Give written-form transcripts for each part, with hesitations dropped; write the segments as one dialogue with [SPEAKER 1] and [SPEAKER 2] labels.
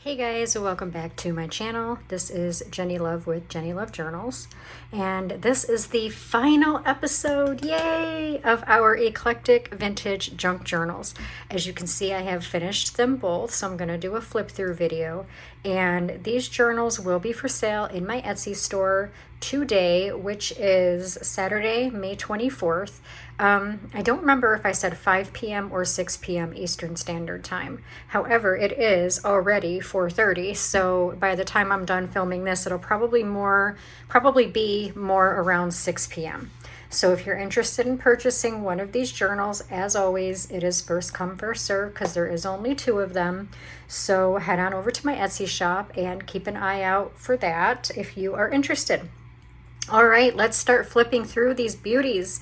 [SPEAKER 1] Hey guys, welcome back to my channel. This is Jenny Love with Jenny Love Journals, and this is the final episode, yay, of our Eclectic Vintage Junk Journals. As you can see, I have finished them both, so I'm going to do a flip through video, and these journals will be for sale in my Etsy store today, which is Saturday, May 24th. I don't remember if I said 5 p.m. or 6 p.m. Eastern Standard Time. However, it is already 4:30, so by the time I'm done filming this, it'll probably be more around 6 p.m. So if you're interested in purchasing one of these journals, as always, it is first come, first serve, because there is only 2 of them. So head on over to my Etsy shop and keep an eye out for that if you are interested. All right, let's start flipping through these beauties.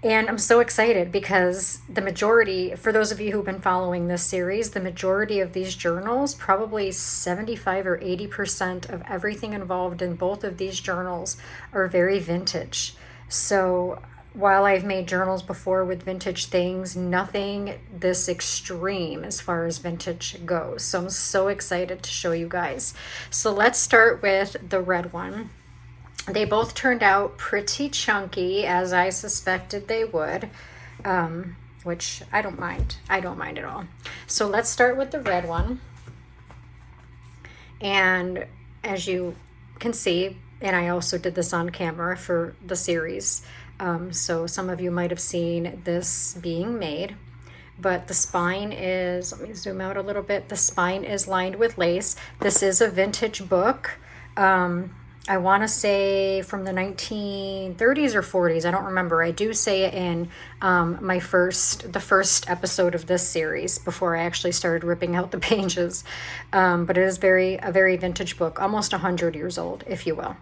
[SPEAKER 1] And I'm so excited because the majority, for those of you who've been following this series, the majority of these journals, probably 75 or 80% of everything involved in both of these journals are very vintage. So while I've made journals before with vintage things, nothing this extreme as far as vintage goes. So I'm so excited to show you guys. So let's start with the red one. They both turned out pretty chunky, as I suspected they would, which I don't mind. I don't mind at all. So let's start with the red one. And as you can see, and I also did this on camera for the series, so some of you might have seen this being made. But the spine is, let me zoom out a little bit, the spine is lined with lace. This is a vintage book. I want to say from the 1930s or 40s. I don't remember. I do say it in the first episode of this series before I actually started ripping out the pages. But it is a very vintage book, almost 100 years old, if you will.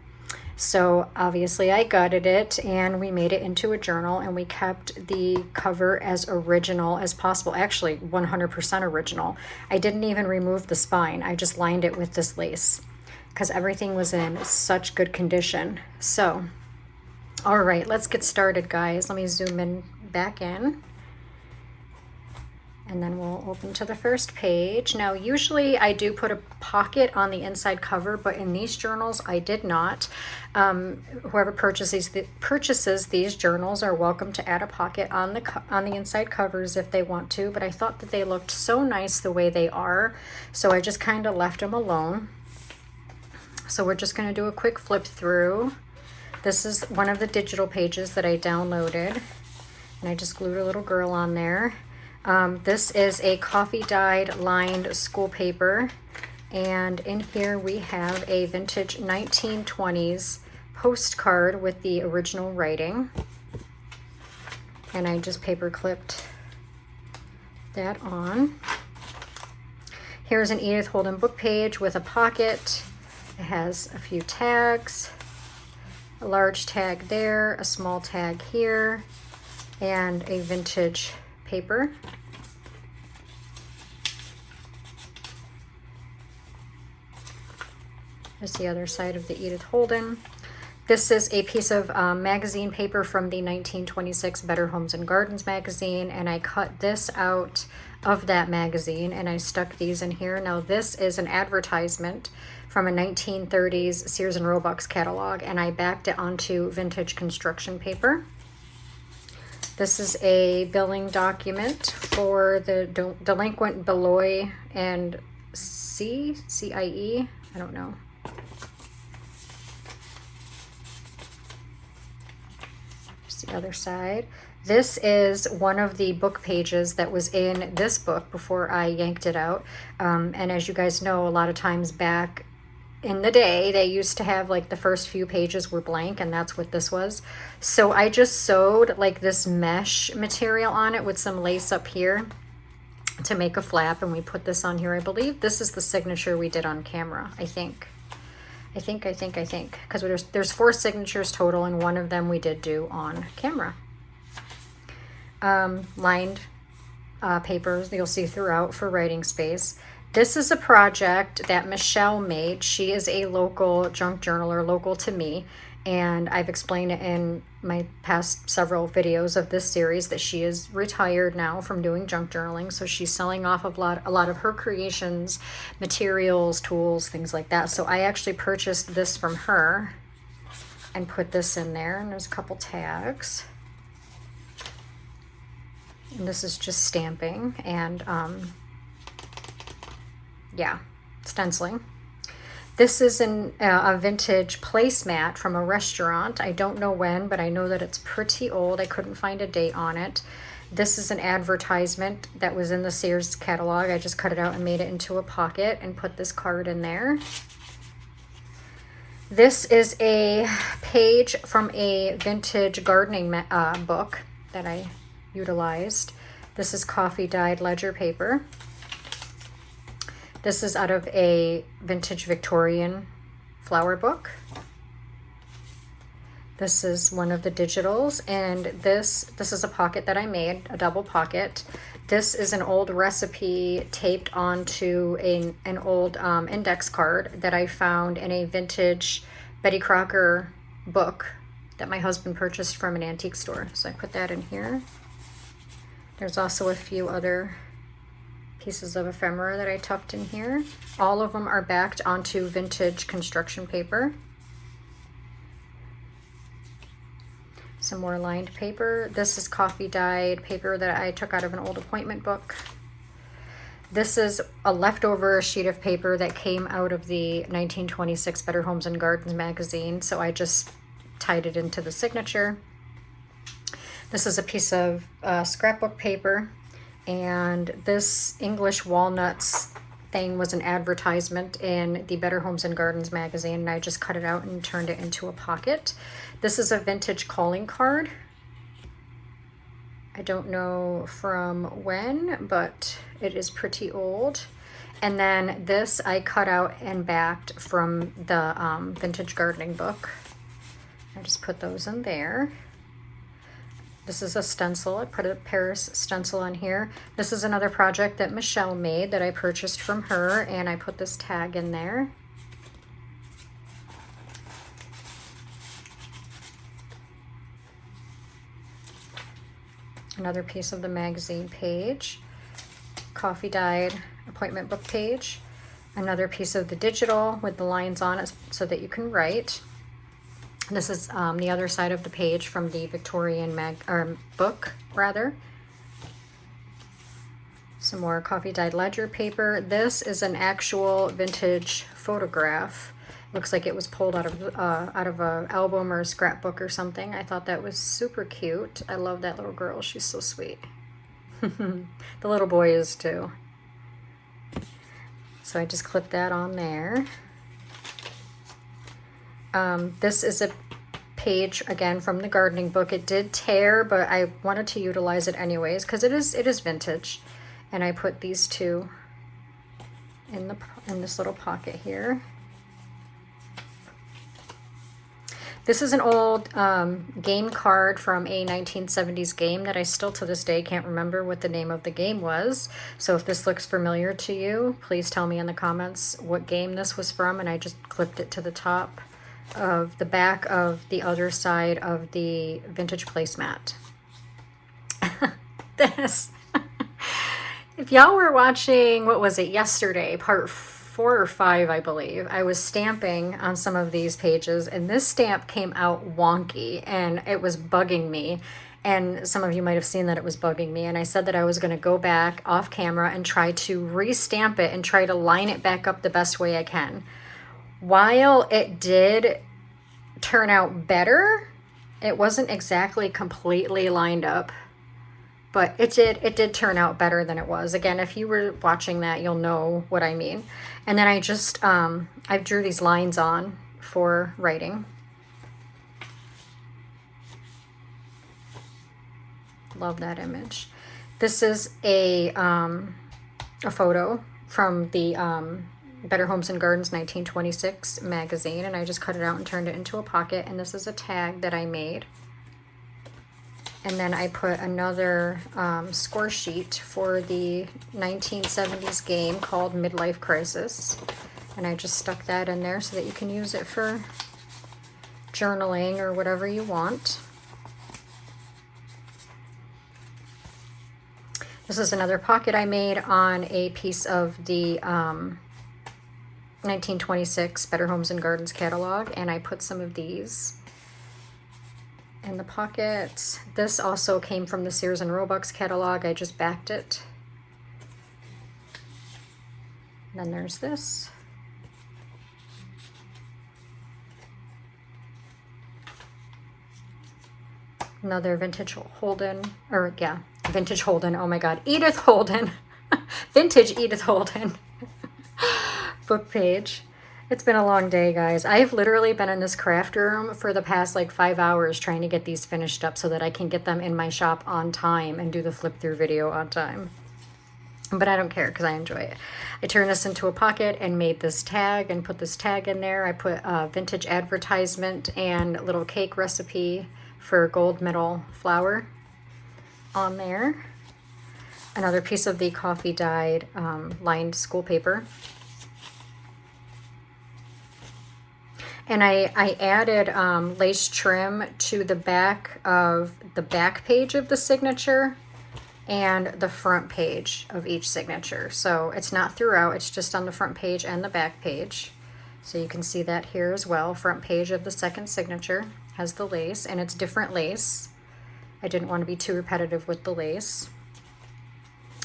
[SPEAKER 1] So obviously I gutted it and we made it into a journal, and we kept the cover as original as possible. Actually, 100% original. I didn't even remove the spine. I just lined it with this lace, because everything was in such good condition. So, all right, let's get started, guys. Let me zoom in back in, and then we'll open to the first page. Now, usually I do put a pocket on the inside cover, but in these journals, I did not. Whoever purchases these journals are welcome to add a pocket on the inside covers if they want to, but I thought that they looked so nice the way they are, so I just kind of left them alone. So we're just going to do a quick flip through. This is one of the digital pages that I downloaded, and I just glued a little girl on there. This is a coffee dyed lined school paper, and in here we have a vintage 1920s postcard with the original writing, and I just paper clipped that on. Here's an Edith Holden book page with a pocket. It has a few tags, a large tag there, a small tag here, and a vintage paper. There's the other side of the Edith Holden. This is a piece of magazine paper from the 1926 Better Homes and Gardens magazine, and I cut this out of that magazine and I stuck these in here. Now this is an advertisement from a 1930s Sears and Roebuck's catalog, and I backed it onto vintage construction paper. This is a billing document for the delinquent Beloy and CIE, I don't know. Here's the other side. This is one of the book pages that was in this book before I yanked it out. And as you guys know, a lot of times back in the day, they used to have like the first few pages were blank, and that's what this was. So I just sewed like this mesh material on it with some lace up here to make a flap, and we put this on here. I believe this is the signature we did on camera, I think, because there's 4 signatures total, and one of them we did do on camera. Lined papers you'll see throughout for writing space. This is a project that Michelle made. She is a local junk journaler, local to me, And I've explained it in my past several videos of this series that she is retired now from doing junk journaling. So she's selling off of a lot of her creations, materials, tools, things like that. So I actually purchased this from her and put this in there. And there's a couple tags. And this is just stamping and yeah, stenciling. This is a vintage placemat from a restaurant. I don't know when, but I know that it's pretty old. I couldn't find a date on it. This is an advertisement that was in the Sears catalog. I just cut it out and made it into a pocket and put this card in there. This is a page from a vintage gardening book that I utilized. This is coffee dyed ledger paper. This is out of a vintage Victorian flower book. This is one of the digitals, and this is a pocket that I made, a double pocket. This is an old recipe taped onto an old index card that I found in a vintage Betty Crocker book that my husband purchased from an antique store. So I put that in here. There's also a few other pieces of ephemera that I tucked in here. All of them are backed onto vintage construction paper. Some more lined paper. This is coffee dyed paper that I took out of an old appointment book. This is a leftover sheet of paper that came out of the 1926 Better Homes and Gardens magazine, so I just tied it into the signature. This is a piece of scrapbook paper. And this English walnuts thing was an advertisement in the Better Homes and Gardens magazine, and I just cut it out and turned it into a pocket. This is a vintage calling card. I don't know from when, but it is pretty old. And then this I cut out and backed from the vintage gardening book. I just put those in there. This is a stencil. I put a Paris stencil on here. This is another project that Michelle made that I purchased from her, and I put this tag in there. Another piece of the magazine page. Coffee dyed appointment book page. Another piece of the digital with the lines on it so that you can write. This is the other side of the page from the Victorian book, rather. Some more coffee dyed ledger paper. This is an actual vintage photograph. Looks like it was pulled out of an album or a scrapbook or something. I thought that was super cute. I love that little girl. She's so sweet. The little boy is too. So I just clipped that on there. This is a page again from the gardening book. It did tear, but I wanted to utilize it anyways because it is vintage. And I put these two in this little pocket here. This is an old game card from a 1970s game that I still to this day can't remember what the name of the game was. So if this looks familiar to you, please tell me in the comments what game this was from, and I just clipped it to the top of the back of the other side of the vintage placemat. This. If y'all were watching, what was it, yesterday, part 4 or 5, I believe, I was stamping on some of these pages, and this stamp came out wonky, and it was bugging me. And some of you might have seen that it was bugging me, and I said that I was going to go back off camera and try to re-stamp it and try to line it back up the best way I can. While it did turn out better, it wasn't exactly completely lined up. But it did turn out better than it was. Again, if you were watching that, you'll know what I mean. And then I just, I drew these lines on for writing. Love that image. This is a photo from the Better Homes and Gardens 1926 magazine. And I just cut it out and turned it into a pocket. And this is a tag that I made. And then I put another score sheet for the 1970s game called Midlife Crisis. And I just stuck that in there so that you can use it for journaling or whatever you want. This is another pocket I made on a piece of the 1926 Better Homes and Gardens catalog, and I put some of these in the pocket. This also came from the Sears and Roebuck's catalog. I just backed it. And then there's this. Another vintage Holden, or yeah, vintage Holden, oh my god, Edith Holden, vintage Edith Holden book page. It's been a long day, guys. I've literally been in this craft room for the past like 5 hours trying to get these finished up so that I can get them in my shop on time and do the flip through video on time. But I don't care because I enjoy it. I turned this into a pocket and made this tag and put this tag in there. I put a vintage advertisement and a little cake recipe for gold medal flour on there. Another piece of the coffee dyed lined school paper. And I added lace trim to the back of the back page of the signature and the front page of each signature. So it's not throughout, it's just on the front page and the back page. So you can see that here as well. Front page of the second signature has the lace, and it's different lace. I didn't want to be too repetitive with the lace.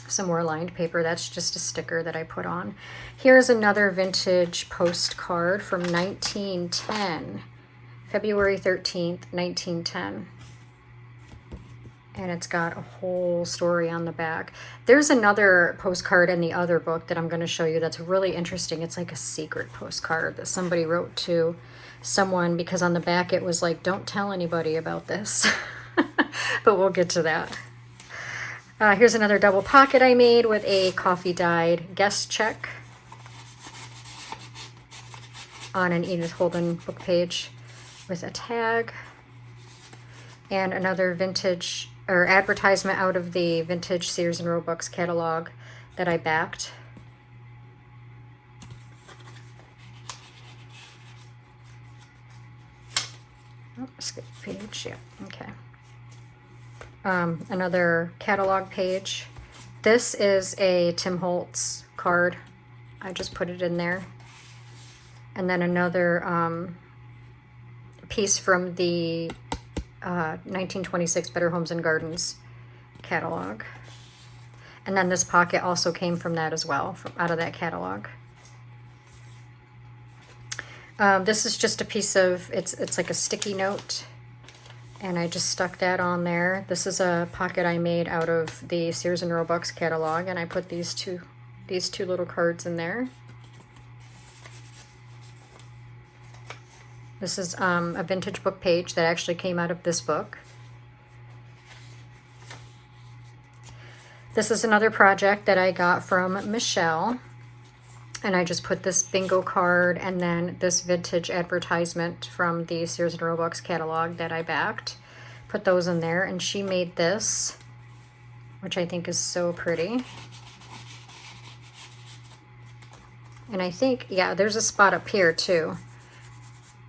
[SPEAKER 1] Some more lined paper. That's just a sticker that I put on. Here's another vintage postcard from 1910, February 13th, 1910. And it's got a whole story on the back. There's another postcard in the other book that I'm going to show you that's really interesting. It's like a secret postcard that somebody wrote to someone, because on the back it was like, don't tell anybody about this. But we'll get to that. Here's another double pocket I made with a coffee dyed guest check on an Edith Holden book page with a tag. And another vintage or advertisement out of the vintage Sears and Roebuck's catalog that I backed. Oh, skip page, yeah, okay. Another catalog page. This is a Tim Holtz card. I just put it in there. And then another piece from the 1926 Better Homes and Gardens catalog. And then this pocket also came from that as well, out of that catalog. This is just a piece of, it's like a sticky note, and I just stuck that on there. This is a pocket I made out of the Sears and Roebuck's catalog, and I put these two little cards in there. This is a vintage book page that actually came out of this book. This is another project that I got from Michelle, and I just put this bingo card and then this vintage advertisement from the Sears and Roebuck's catalog that I backed. Put those in there, and she made this, which I think is so pretty. And I think, yeah, there's a spot up here too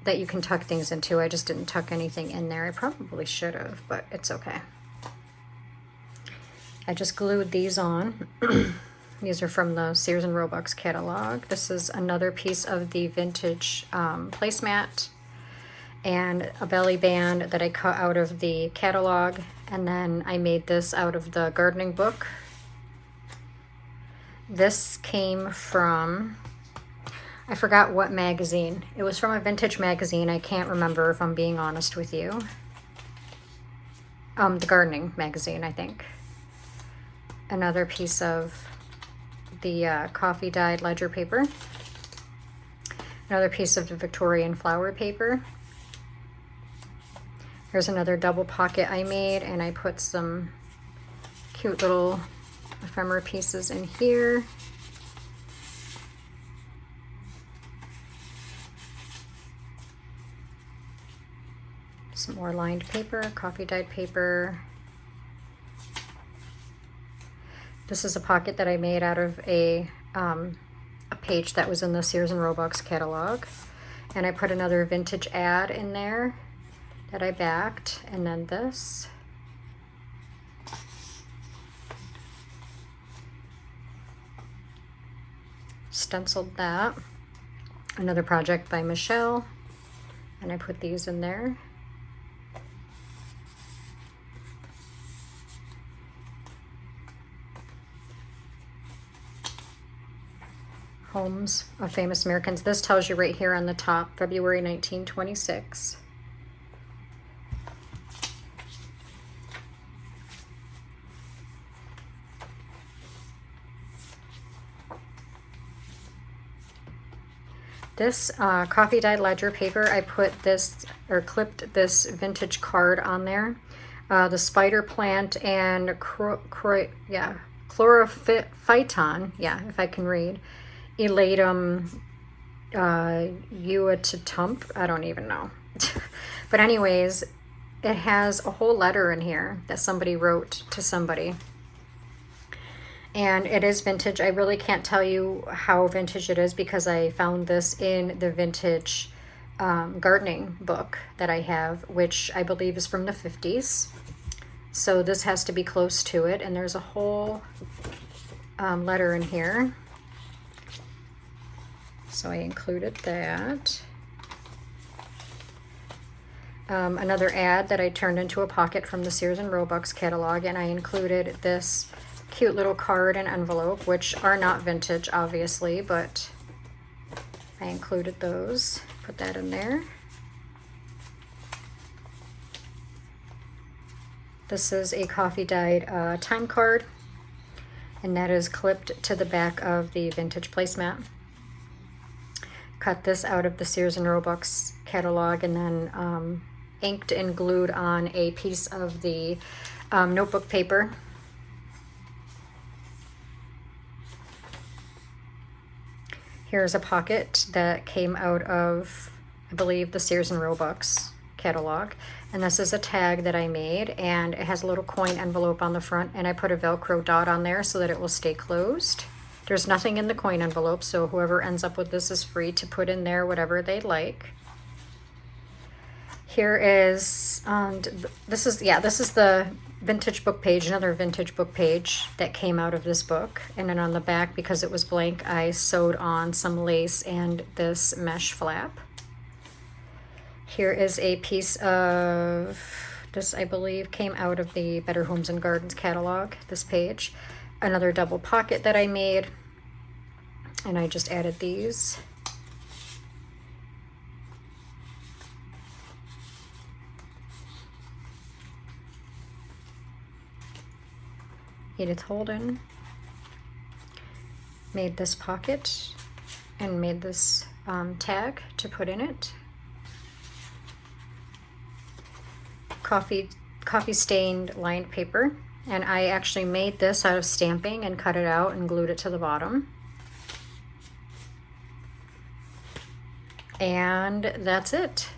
[SPEAKER 1] that you can tuck things into. I just didn't tuck anything in there. I probably should have, but it's okay. I just glued these on. These are from the Sears and Roebuck's catalog. This is another piece of the vintage placemat and a belly band that I cut out of the catalog. And then I made this out of the gardening book. This came from, I forgot what magazine. It was from a vintage magazine. I can't remember, if I'm being honest with you. The gardening magazine, I think. Another piece of the coffee dyed ledger paper. Another piece of the Victorian flower paper. Here's another double pocket I made, and I put some cute little ephemera pieces in here. Some more lined paper, coffee dyed paper. This is a pocket that I made out of a page that was in the Sears and Roebuck's catalog. And I put another vintage ad in there that I backed, and then this. Stenciled that. Another project by Michelle, and I put these in there. Homes of Famous Americans. This tells you right here on the top, February 1926. This coffee dyed ledger paper, I put this, or clipped this vintage card on there. The spider plant and chlorophyton, yeah, if I can read. Elatum uatatump, I don't even know. But anyways, it has a whole letter in here that somebody wrote to somebody. And it is vintage. I really can't tell you how vintage it is because I found this in the vintage gardening book that I have, which I believe is from the 50s. So this has to be close to it. And there's a whole letter in here. So I included that. Another ad that I turned into a pocket from the Sears and Roebuck's catalog, and I included this cute little card and envelope, which are not vintage, obviously, but I included those. Put that in there. This is a coffee dyed time card, and that is clipped to the back of the vintage placemat. Cut this out of the Sears and Roebuck's catalog, and then inked and glued on a piece of the notebook paper. Here's a pocket that came out of, I believe, the Sears and Roebuck's catalog. And this is a tag that I made, and it has a little coin envelope on the front, and I put a Velcro dot on there so that it will stay closed. There's nothing in the coin envelope, so whoever ends up with this is free to put in there whatever they like. Here is, this is the vintage book page, another vintage book page that came out of this book. And then on the back, because it was blank, I sewed on some lace and this mesh flap. Here is a piece of, this I believe came out of the Better Homes and Gardens catalog, this page. Another double pocket that I made, and I just added these. Edith Holden made this pocket and made this tag to put in it. Coffee stained lined paper, and I actually made this out of stamping and cut it out and glued it to the bottom. And that's it.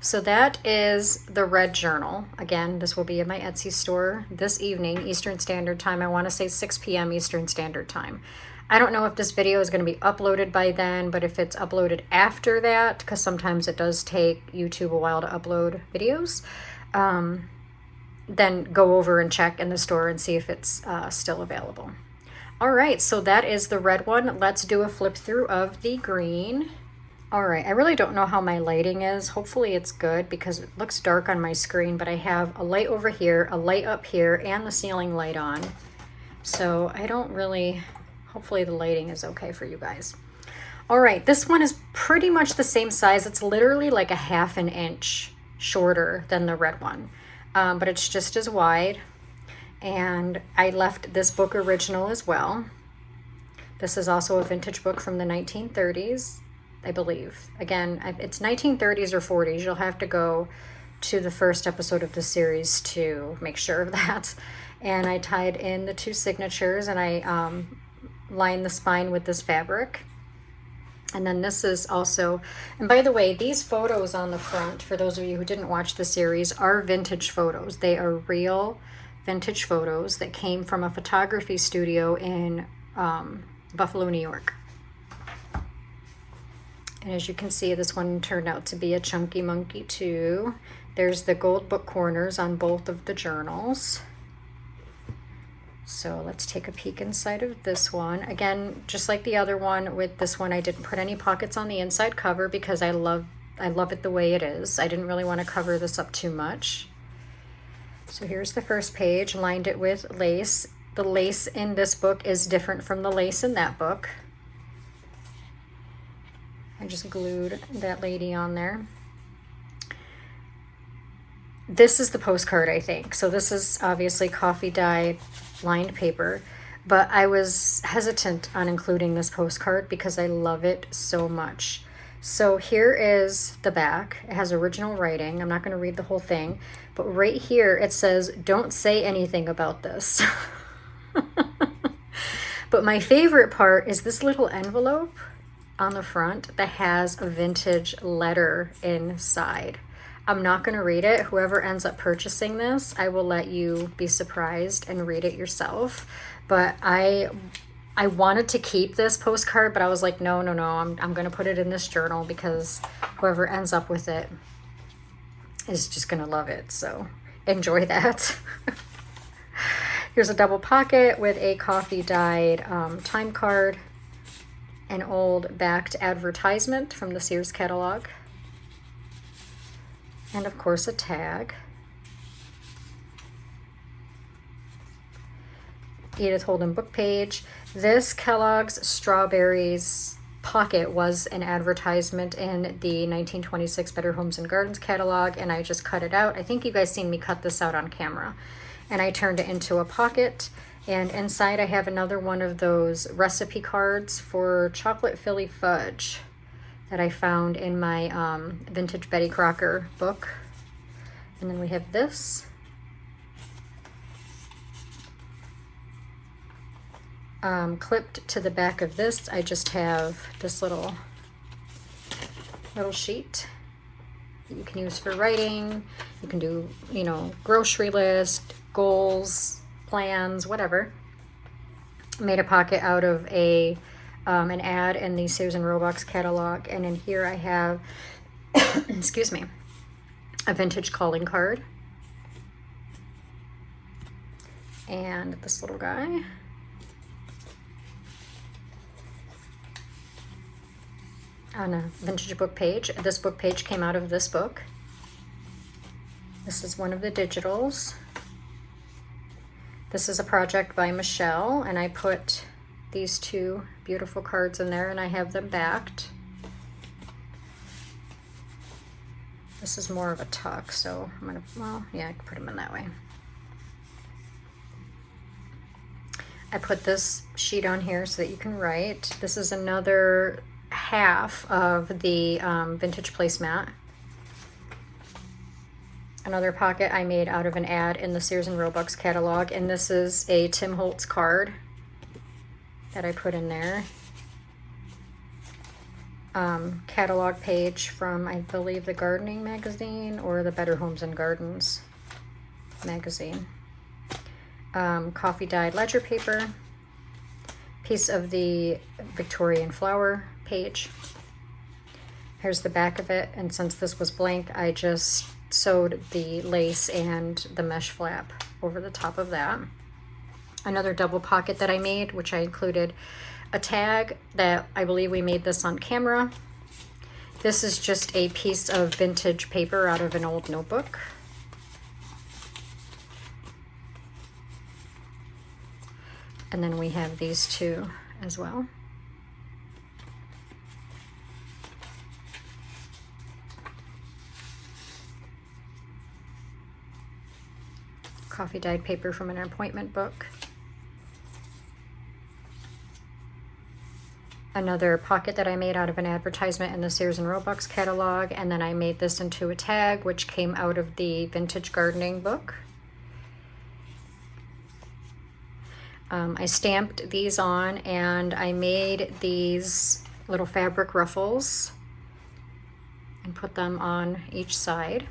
[SPEAKER 1] So that is the red journal. Again, this will be in my Etsy store this evening, Eastern Standard Time. I want to say 6 p.m. Eastern Standard Time. I don't know if this video is going to be uploaded by then, but if it's uploaded after that, because sometimes it does take YouTube a while to upload videos, then go over and check in the store and see if it's still available. All right, so that is the red one. Let's do a flip through of the green. All right, I really don't know how my lighting is. Hopefully it's good because it looks dark on my screen, but I have a light over here, a light up here, and the ceiling light on. So I don't really, hopefully the lighting is okay for you guys. All right, this one is pretty much the same size. It's literally like a ½ an inch shorter than the red one, but it's just as wide. And I left this book original as well. This is also a vintage book from the 1930s. I believe. Again, it's 1930s or 40s. You'll have to go to the first episode of the series to make sure of that. And I tied in the 2 signatures, and I lined the spine with this fabric. And then this is also, and by the way, these photos on the front, for those of you who didn't watch the series, are vintage photos. They are real vintage photos that came from a photography studio in Buffalo, New York. And as you can see, this one turned out to be a chunky monkey too. There's the gold book corners on both of the journals. So let's take a peek inside of this one. Again, just like the other one, with this one I didn't put any pockets on the inside cover because I love it the way it is. I didn't really want to cover this up too much. So here's the first page, lined it with lace. The lace in this book is different from the lace in that book. I just glued that lady on there. This is the postcard, I think. So this is obviously coffee dyed lined paper, but I was hesitant on including this postcard because I love it so much. So here is the back. It has original writing. I'm not going to read the whole thing, but right here it says, "Don't say anything about this." But my favorite part is this little envelope on the front that has a vintage letter inside. I'm not going to read it. Whoever ends up purchasing this, I will let you be surprised and read it yourself. But I wanted to keep this postcard, but I was like, no, I'm going to put it in this journal because whoever ends up with it is just going to love it. So enjoy that. Here's a double pocket with a coffee dyed time card, an old backed advertisement from the Sears catalog, and of course a tag. Edith Holden book page. This Kellogg's Strawberries pocket was an advertisement in the 1926 Better Homes and Gardens catalog, and I just cut it out. I think you guys seen me cut this out on camera. And I turned it into a pocket. And inside I have another one of those recipe cards for chocolate Philly fudge that I found in my vintage Betty Crocker book. And then we have this. Clipped to the back of this, I just have this little sheet that you can use for writing. You can do, you know, grocery list, goals, plans, whatever. Made a pocket out of an ad in the Sears and Roebuck's catalog, and in here I have excuse me, a vintage calling card, and this little guy. On a vintage book page. This book page came out of this book. This is one of the digitals. This is a project by Michelle, and I put these two beautiful cards in there, and I have them backed. This is more of a tuck, so I'm gonna, well, yeah, I can put them in that way. I put this sheet on here so that you can write. This is another half of the vintage placemat. Another pocket I made out of an ad in the Sears and Roebuck's catalog, and this is a Tim Holtz card that I put in there. Catalog page from, I believe, the Gardening magazine or the Better Homes and Gardens magazine. Coffee dyed ledger paper. Piece of the Victorian flower page. Here's the back of it, and since this was blank, I just sewed the lace and the mesh flap over the top of that. Another double pocket that I made, which I included a tag that I believe we made this on camera. This is just a piece of vintage paper out of an old notebook. And then we have these two as well. Coffee dyed paper from an appointment book. Another pocket that I made out of an advertisement in the Sears and Roebuck's catalog, and then I made this into a tag which came out of the vintage gardening book. I stamped these on, and I made these little fabric ruffles and put them on each side.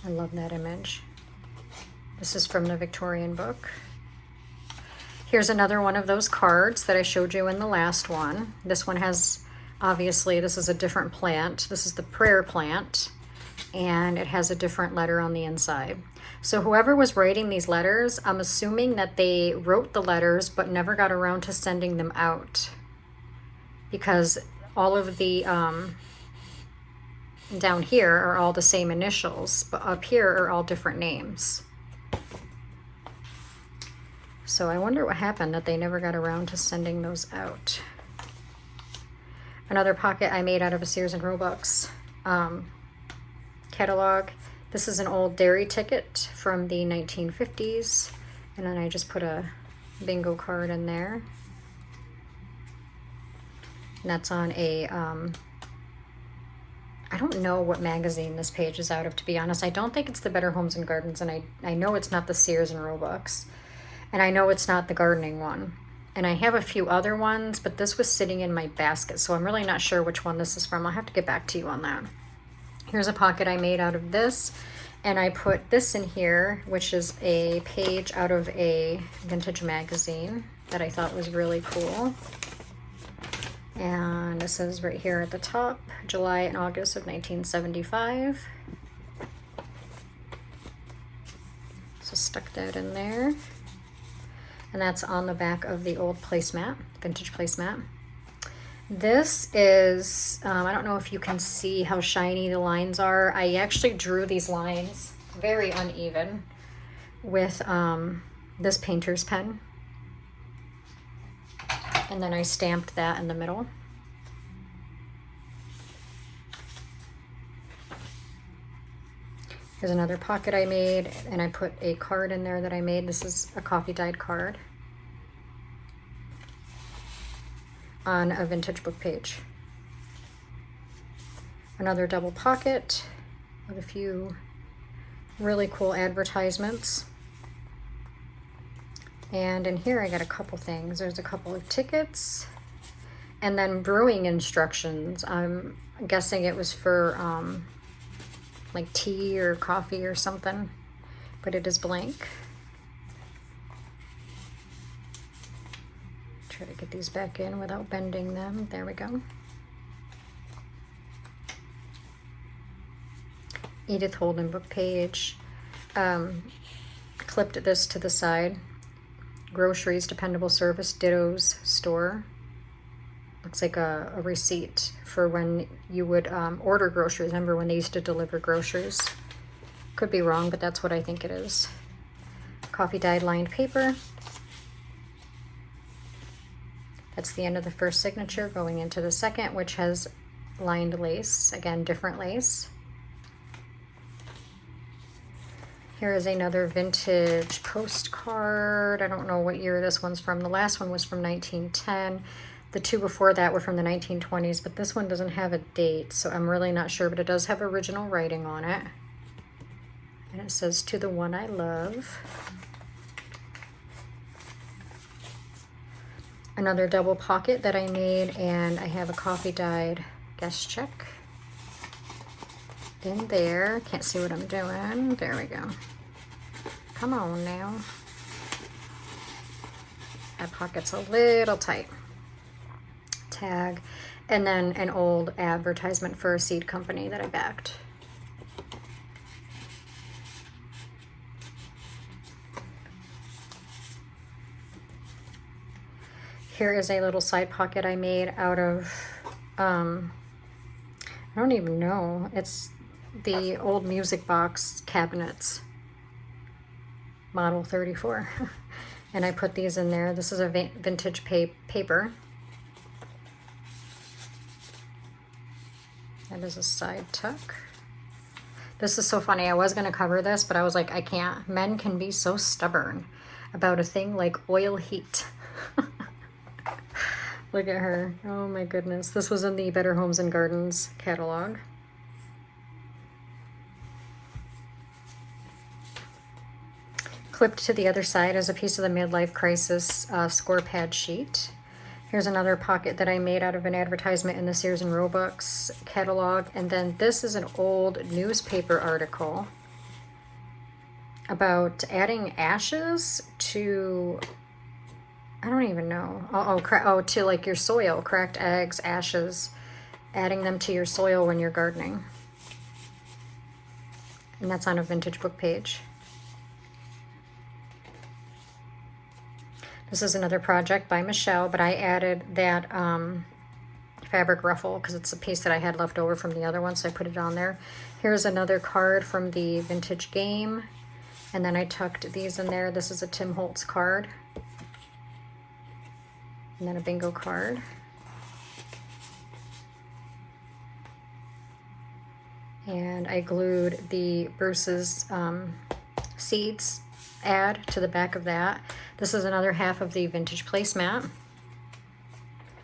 [SPEAKER 1] I love that image. This is from the Victorian book. Here's another one of those cards that I showed you in the last one. This one has, obviously, this is a different plant. This is the prayer plant, and it has a different letter on the inside. So whoever was writing these letters, I'm assuming that they wrote the letters but never got around to sending them out, because all of the down here are all the same initials, but up here are all different names. So I wonder what happened that they never got around to sending those out. Another pocket I made out of a Sears and Roebuck's catalog. This is an old dairy ticket from the 1950s. And then I just put a bingo card in there. And that's on a, I don't know what magazine this page is out of, to be honest. I don't think it's the Better Homes and Gardens, and I know it's not the Sears and Roebuck's. And I know it's not the gardening one. And I have a few other ones, but this was sitting in my basket, so I'm really not sure which one this is from. I'll have to get back to you on that. Here's a pocket I made out of this, and I put this in here, which is a page out of a vintage magazine that I thought was really cool. And it says right here at the top, July and August of 1975. So stuck that in there. And that's on the back of the old placemat, vintage placemat. This is, I don't know if you can see how shiny the lines are. I actually drew these lines very uneven with this painter's pen. And then I stamped that in the middle. Here's another pocket I made, and I put a card in there that I made. This is a coffee dyed card on a vintage book page. Another double pocket with a few really cool advertisements. And in here I got a couple things. There's a couple of tickets and then brewing instructions. I'm guessing it was for like tea or coffee or something, but it is blank. Try to get these back in without bending them. There we go. Edith Holden book page. Clipped this to the side. Groceries, dependable service, Ditto's store. Looks like a receipt for when you would order groceries. Remember when they used to deliver groceries? Could be wrong, but that's what I think it is. Coffee dyed lined paper. That's the end of the first signature, going into the second, which has lined lace. Again, different lace. Here is another vintage postcard. I don't know what year this one's from. The last one was from 1910. The two before that were from the 1920s, but this one doesn't have a date, so I'm really not sure, but it does have original writing on it. And it says, "To the one I love." Another double pocket that I made, and I have a coffee dyed guest check in there. Can't see what I'm doing. There we go. Come on now. That pocket's a little tight. Tag, and then an old advertisement for a seed company that I backed. Here is a little side pocket I made out of, I don't even know, it's the old music box cabinets, model 34. And I put these in there. This is a vintage paper. That is a side tuck. This is so funny. I was going to cover this, but I was like, I can't. Men can be so stubborn about a thing like oil heat. Look at her. Oh my goodness. This was in the Better Homes and Gardens catalog. Clipped to the other side is a piece of the midlife crisis score pad sheet. Here's another pocket that I made out of an advertisement in the Sears and Roebuck's catalog. And then this is an old newspaper article about adding ashes to, I don't even know. To like your soil, cracked eggs, ashes, adding them to your soil when you're gardening. And that's on a vintage book page. This is another project by Michelle, but I added that fabric ruffle because it's a piece that I had left over from the other one, so I put it on there. Here's another card from the vintage game, and then I tucked these in there. This is a Tim Holtz card, and then a bingo card. And I glued the Bruce's seeds ad to the back of that. This is another half of the vintage placemat.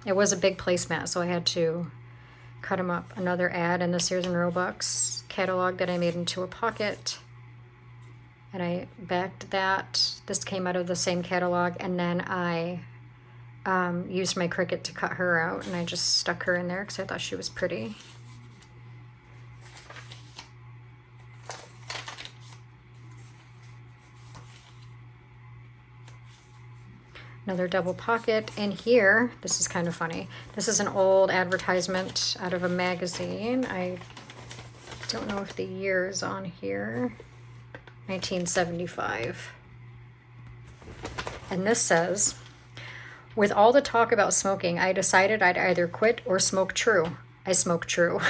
[SPEAKER 1] It was a big placemat, so I had to cut them up. Another ad in the Sears and Roebuck's catalog that I made into a pocket. And I backed that. This came out of the same catalog, and then I used my Cricut to cut her out, and I just stuck her in there because I thought she was pretty. Another double pocket. And here, this is kind of funny. This is an old advertisement out of a magazine. I don't know if the year is on here. 1975. And this says, with all the talk about smoking, I decided I'd either quit or smoke true. I smoke true.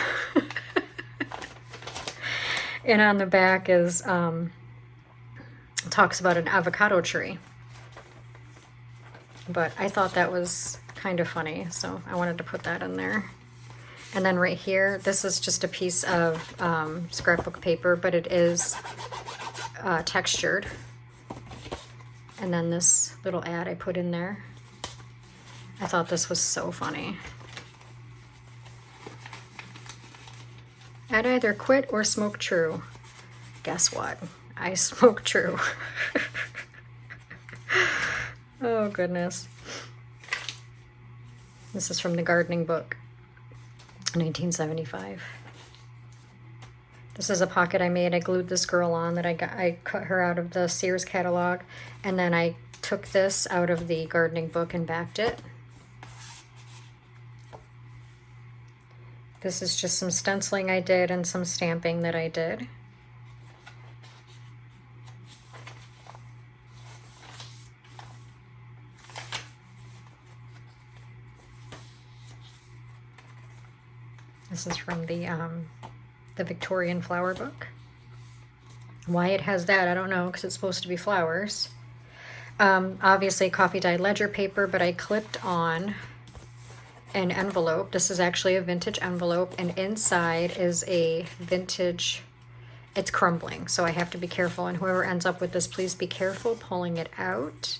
[SPEAKER 1] And on the back is, talks about an avocado tree. But I thought that was kind of funny, so I wanted to put that in there. And then right here, this is just a piece of scrapbook paper, but it is textured. And then this little ad I put in there. I thought this was so funny. I'd either quit or smoke true. Guess what? I smoke true. Oh, goodness. This is from the gardening book, 1975. This is a pocket I made. I glued this girl on that I cut her out of the Sears catalog, and then I took this out of the gardening book and backed it. This is just some stenciling I did and some stamping that I did. This is from the Victorian flower book. Why it has that, I don't know, because it's supposed to be flowers. Obviously coffee dyed ledger paper, but I clipped on an envelope. This is actually a vintage envelope, and inside is a vintage, it's crumbling, so I have to be careful, and whoever ends up with this, please be careful pulling it out.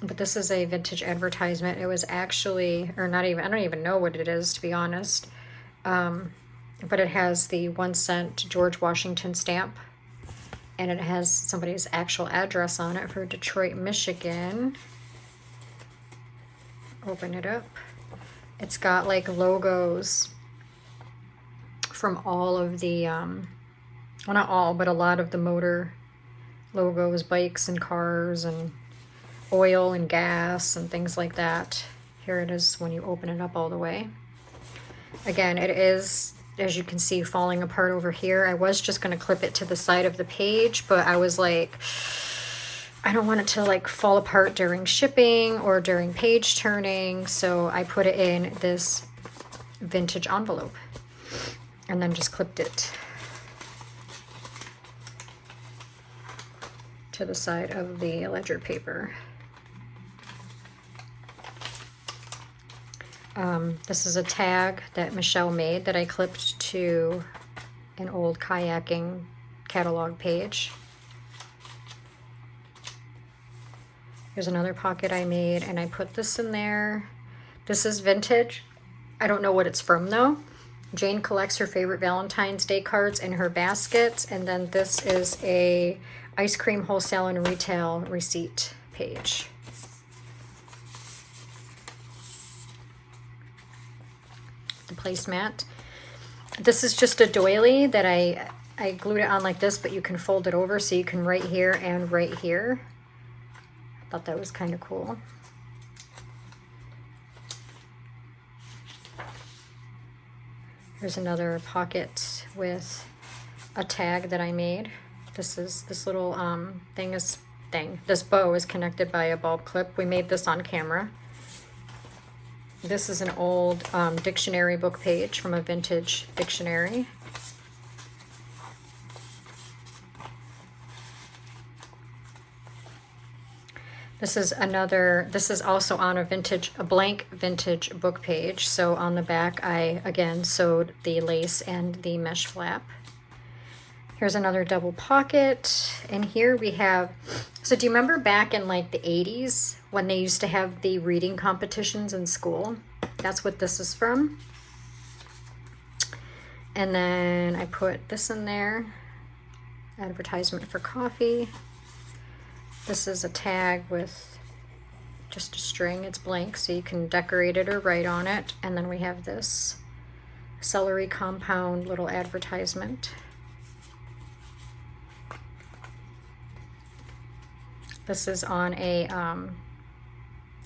[SPEAKER 1] But this is a vintage advertisement. It was actually, or not even, I don't even know what it is, to be honest. But it has the 1 cent George Washington stamp. And it has somebody's actual address on it for Detroit, Michigan. Open it up. It's got like logos from all of the, well, not all, but a lot of the motor logos, bikes and cars and oil and gas and things like that. Here it is when you open it up all the way. Again, it is, as you can see, falling apart over here. I was just going to clip it to the side of the page, but I was like, I don't want it to like fall apart during shipping or during page turning, so I put it in this vintage envelope and then just clipped it to the side of the ledger paper. This is a tag that Michelle made that I clipped to an old kayaking catalog page. Here's another pocket I made, and I put this in there. This is vintage. I don't know what it's from though. Jane collects her favorite Valentine's Day cards in her baskets, and then this is a ice cream wholesale and retail receipt page. The placemat. This is just a doily that I I glued it on like this, but you can fold it over so you can write here and right here. I thought that was kind of cool. Here's another pocket with a tag that I made. This little this bow is connected by a bulb clip. We made this on camera. This is an old dictionary book page from a vintage dictionary. This is also on a blank vintage book page. So on the back, I again sewed the lace and the mesh flap. Here's another double pocket. And here we have, so do you remember back in like the 80s when they used to have the reading competitions in school? That's what this is from. And then I put this in there, advertisement for coffee. This is a tag with just a string. It's blank, so you can decorate it or write on it. And then we have this celery compound little advertisement. This is on a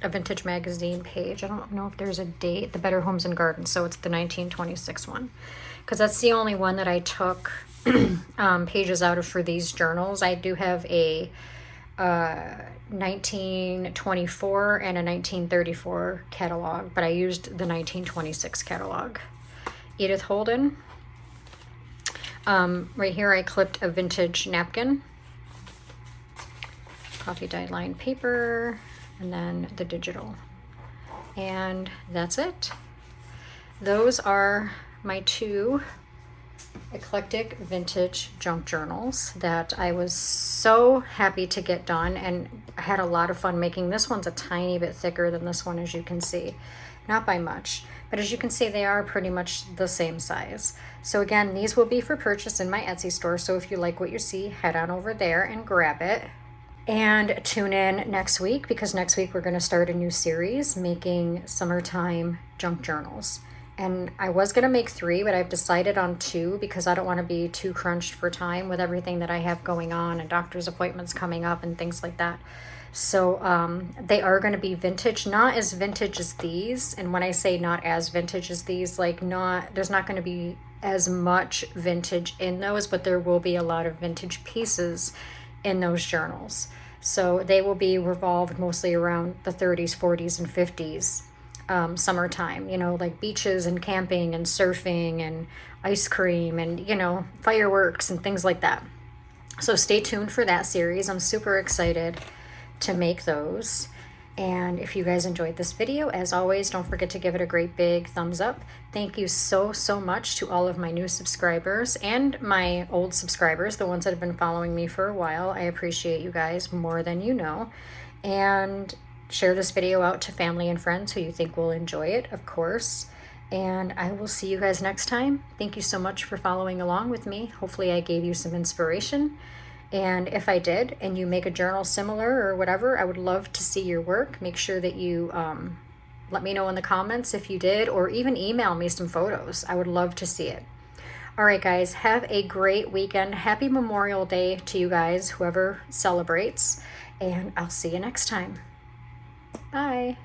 [SPEAKER 1] vintage magazine page. I don't know if there's a date. The Better Homes and Gardens, so it's the 1926 one. Because that's the only one that I took pages out of for these journals. I do have a 1924 and a 1934 catalog, but I used the 1926 catalog. Edith Holden. Right here I clipped a vintage napkin, coffee dyed lined paper, and then the digital. And that's it. Those are my two eclectic vintage junk journals that I was so happy to get done, and I had a lot of fun making. This one's a tiny bit thicker than this one, as you can see. Not by much, but as you can see, they are pretty much the same size. So again, these will be for purchase in my Etsy store, so if you like what you see, head on over there and grab it. And tune in next week, because next week we're going to start a new series making summertime junk journals. And I was going to make 3, but I've decided on 2 because I don't want to be too crunched for time with everything that I have going on and doctor's appointments coming up and things like that. So they are going to be vintage, not as vintage as these. And when I say not as vintage as these, like there's not going to be as much vintage in those, but there will be a lot of vintage pieces in those journals. So they will be revolved mostly around the 30s, 40s, and 50s. Summertime, you know, like beaches and camping and surfing and ice cream and, you know, fireworks and things like that. So stay tuned for that series. I'm super excited to make those. And if you guys enjoyed this video, as always, don't forget to give it a great big thumbs up. Thank you so much to all of my new subscribers and my old subscribers, the ones that have been following me for a while. I appreciate you guys more than you know. And share this video out to family and friends who you think will enjoy it, of course. And I will see you guys next time. Thank you so much for following along with me. Hopefully I gave you some inspiration. And if I did, and you make a journal similar or whatever, I would love to see your work. Make sure that you let me know in the comments if you did, or even email me some photos. I would love to see it. All right, guys, have a great weekend. Happy Memorial Day to you guys, whoever celebrates. And I'll see you next time. Bye.